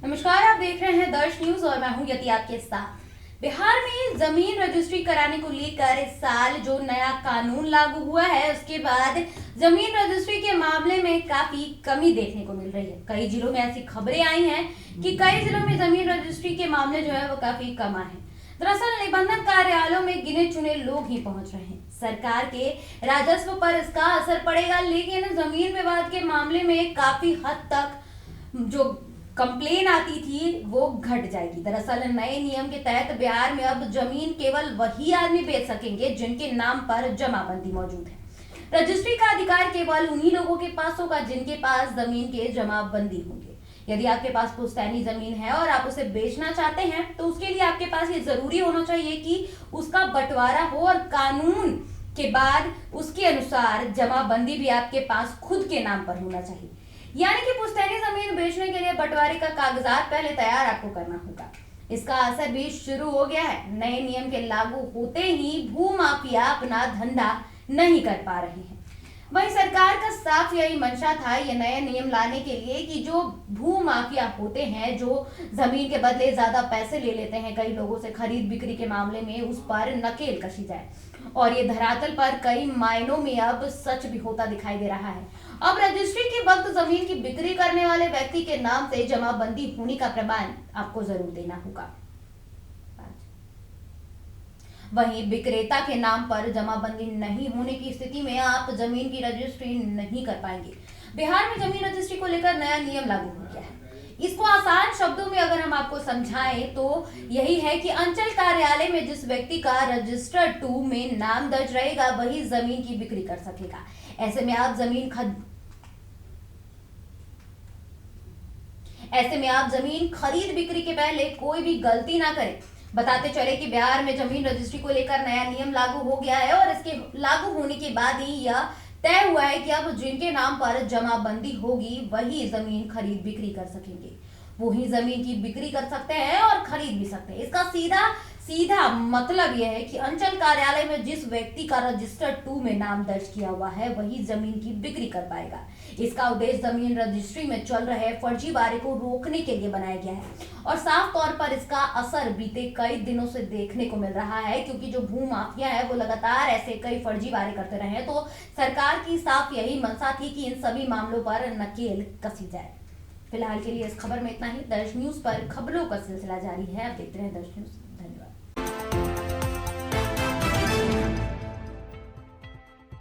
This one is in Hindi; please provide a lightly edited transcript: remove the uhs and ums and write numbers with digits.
नमस्कार, आप देख रहे हैं दर्श न्यूज और मैं हूं यति आपके साथ। बिहार में जमीन रजिस्ट्री कराने को लेकर इस साल जो नया कानून लागू हुआ है उसके बाद जमीन रजिस्ट्री के मामले में काफी कमी देखने को मिल रही है। कई जिलों में ऐसी खबरें आई हैं कि कई जिलों में जमीन रजिस्ट्री के मामले जो है वो काफी कम आए हैं। दरअसल निबंधन कार्यालयों में गिने चुने लोग ही पहुंच रहे हैं। सरकार के राजस्व पर इसका असर पड़ेगा, लेकिन जमीन विवाद के मामले में काफी हद तक जो कंप्लेन आती थी वो घट जाएगी। दरअसल नए नियम के तहत बिहार में अब जमीन केवल वही आदमी बेच सकेंगे जिनके नाम पर जमाबंदी मौजूद है। रजिस्ट्री का अधिकार केवल उन्हीं लोगों के पास होगा जिनके पास जमीन के जमाबंदी होंगे। यदि आपके पास पुश्तैनी जमीन है और आप उसे बेचना चाहते हैं तो उसके लिए आपके पास ये जरूरी होना चाहिए कि उसका बंटवारा हो और कानून के बाद उसके अनुसार जमाबंदी भी आपके पास खुद के नाम पर होना चाहिए। यानी कि पुश्तैनी जमीन बेचने के लिए बंटवारे का कागजात पहले तैयार आपको करना होगा। इसका असर भी शुरू हो गया है। नए नियम के लागू होते ही भू माफिया अपना धंधा नहीं कर पा रहे हैं। वहीं सरकार का साफ यही मंशा था ये नए नियम लाने के लिए कि जो भू माफिया होते हैं, जो जमीन के बदले ज्यादा पैसे ले लेते हैं कई लोगों से खरीद बिक्री के मामले में, उस पर नकेल कसी जाए। और ये धरातल पर कई मायनों में अब सच भी होता दिखाई दे रहा है। अब रजिस्ट्री के वक्त जमीन की बिक्री करने वाले व्यक्ति के नाम से जमाबंदी होने का प्रमाण आपको जरूर देना होगा। वहीं विक्रेता के नाम पर जमाबंदी नहीं होने की स्थिति में आप जमीन की रजिस्ट्री नहीं कर पाएंगे। बिहार में जमीन रजिस्ट्री को लेकर नया नियम लागू हो गया है। इसको आसान शब्दों में अगर हम आपको समझाएं तो यही है कि अंचल कार्यालय में जिस व्यक्ति का रजिस्टर 2 में नाम दर्ज रहेगा वही जमीन की बिक्री कर सकेगा। ऐसे में आप जमीन खरीद बिक्री के पहले कोई भी गलती ना करें। बताते चले कि बिहार में जमीन रजिस्ट्री को लेकर नया नियम लागू हो गया है और इसके लागू होने के बाद ही यह तय हुआ है कि अब जिनके नाम पर जमाबंदी होगी वही जमीन खरीद बिक्री कर सकेंगे। वो ही जमीन की बिक्री कर सकते हैं और खरीद भी सकते हैं। इसका सीधा मतलब यह है कि अंचल कार्यालय में जिस व्यक्ति का रजिस्टर 2 में नाम दर्ज किया हुआ है वही जमीन की बिक्री कर पाएगा। इसका उद्देश्य जमीन रजिस्ट्री में चल रहे फर्जीवाड़े को रोकने के लिए बनाया गया है और साफ तौर पर इसका असर बीते कई दिनों से देखने को मिल रहा है, क्योंकि जो भू माफिया है वो लगातार ऐसे कई फर्जीवाड़े करते रहे हैं। तो सरकार की साफ यही मंशा थी कि इन सभी मामलों पर नकेल कसी जाए। फिलहाल के लिए इस खबर में इतना ही। दर्श न्यूज पर खबरों का सिलसिला जारी है। आप देखते रहे दर्श न्यूज।